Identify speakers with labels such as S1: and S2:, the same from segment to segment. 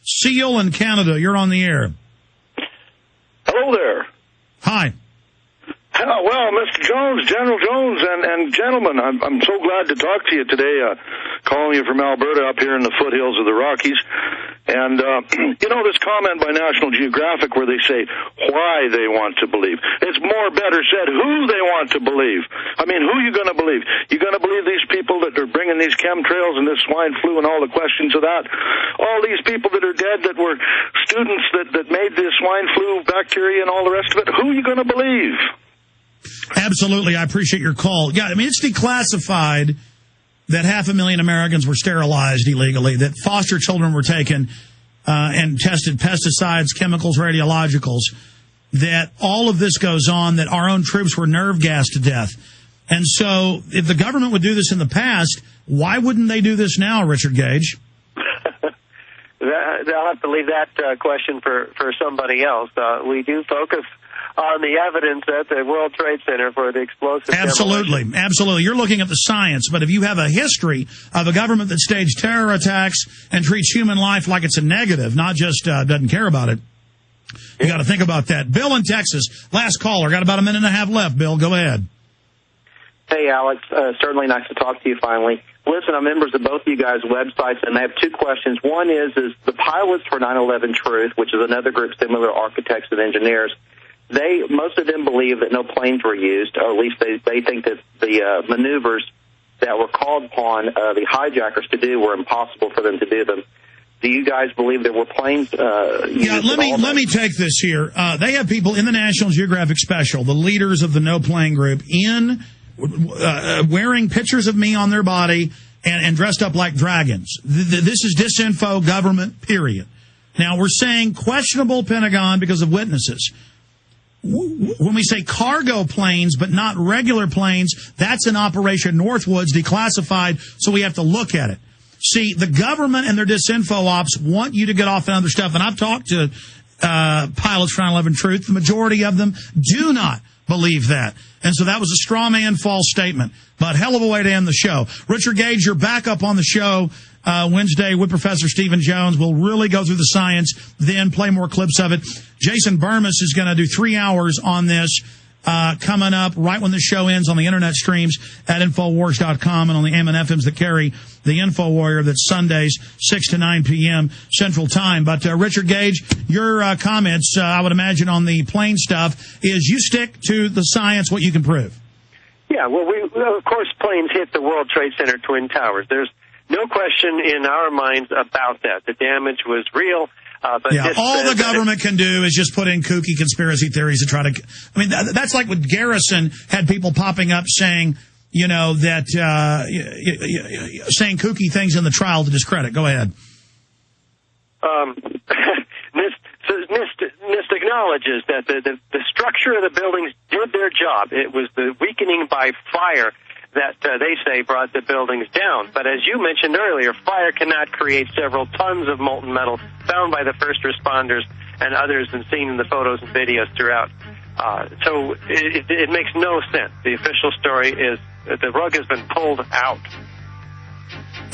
S1: Seal in Canada, you're on the air.
S2: Hello there.
S1: Hi.
S2: Well, Mr. Jones, General Jones, and gentlemen, I'm so glad to talk to you today, calling you from Alberta up here in the foothills of the Rockies. And, this comment by National Geographic where they say why they want to believe. It's more better said who they want to believe. I mean, who are you going to believe? You going to believe these people that are bringing these chemtrails and this swine flu and all the questions of that? All these people that are dead that were students that made this swine flu bacteria and all the rest of it? Who are you going to believe?
S1: Absolutely. I appreciate your call. Yeah, I mean, it's declassified that 500,000 Americans were sterilized illegally, that foster children were taken and tested pesticides, chemicals, radiologicals, that all of this goes on, that our own troops were nerve gassed to death. And so if the government would do this in the past, why wouldn't they do this now, Richard Gage?
S3: I'll have to leave that question for somebody else. We do focus on the evidence at the World Trade Center for the explosive
S1: Absolutely.
S3: demolition.
S1: Absolutely. You're looking at the science, but if you have a history of a government that staged terror attacks and treats human life like it's a negative, not just doesn't care about it, you got to think about that. Bill in Texas, last caller, got about a minute and a half left. Bill, go ahead.
S4: Hey, Alex. Certainly nice to talk to you finally. Listen, I'm members of both of you guys' websites, and I have two questions. One is the pilots for 9/11 Truth, which is another group similar to architects and engineers, most of them believe that no planes were used, or at least they think that the maneuvers that were called upon the hijackers to do were impossible for them to do them. Do you guys believe there were planes used?
S1: Yeah, let me take this here. They have people in the National Geographic Special, the leaders of the No Plane Group, wearing pictures of me on their body and dressed up like dragons. This is disinfo government, period. Now, we're saying questionable Pentagon because of witnesses. When we say cargo planes, but not regular planes, that's in Operation Northwoods, declassified, so we have to look at it. See, the government and their disinfo ops want you to get off and other stuff, and I've talked to pilots for 9/11 Truth. The majority of them do not believe that. And so that was a straw man false statement, but hell of a way to end the show. Richard Gage, you're back up on the show Wednesday with Professor Stephen Jones. We'll really go through the science, then play more clips of it. Jason Burmis is going to do 3 hours on this coming up right when the show ends on the internet streams at Infowars.com and on the AM and FMs that carry the Info Warrior. That's Sundays, 6 to 9 p.m. Central Time. But Richard Gage, your comments, I would imagine, on the plane stuff is you stick to the science, what you can prove.
S3: Yeah, well, of course, planes hit the World Trade Center Twin Towers. There's no question in our minds about that. The damage was real. But
S1: yeah, all the government can do is just put in kooky conspiracy theories to try to... I mean, that's like what Garrison had people popping up saying, that... saying kooky things in the trial to discredit. Go ahead.
S3: NIST acknowledges that the structure of the buildings did their job. It was the weakening by fire that they say brought the buildings down. But as you mentioned earlier, fire cannot create several tons of molten metal found by the first responders and others and seen in the photos and videos throughout. So it makes no sense. The official story is that the rug has been pulled out.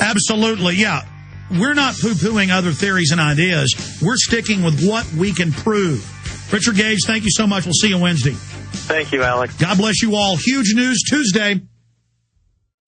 S1: Absolutely, yeah. We're not poo-pooing other theories and ideas. We're sticking with what we can prove. Richard Gage, thank you so much. We'll see you Wednesday.
S3: Thank you, Alex.
S1: God bless you all. Huge News Tuesday.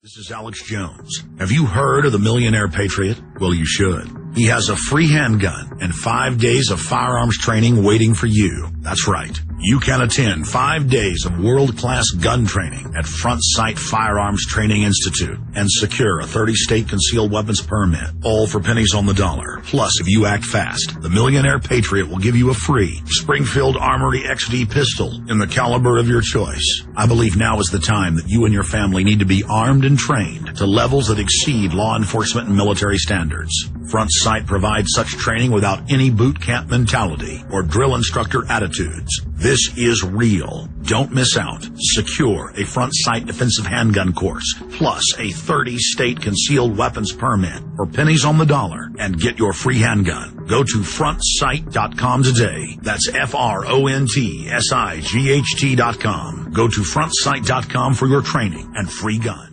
S5: This is Alex Jones. Have you heard of the Millionaire Patriot? Well, you should. He has a free handgun and 5 days of firearms training waiting for you. That's right. You can attend 5 days of world-class gun training at Front Sight Firearms Training Institute and secure a 30-state concealed weapons permit, all for pennies on the dollar. Plus, if you act fast, the Millionaire Patriot will give you a free Springfield Armory XD pistol in the caliber of your choice. I believe now is the time that you and your family need to be armed and trained to levels that exceed law enforcement and military standards. Front Sight provides such training without any boot camp mentality or drill instructor attitudes. This is real. Don't miss out. Secure a Front Sight defensive handgun course, plus a 30-state concealed weapons permit for pennies on the dollar, and get your free handgun. Go to frontsight.com today. That's FRONTSIGHT.com. Go to frontsight.com for your training and free gun.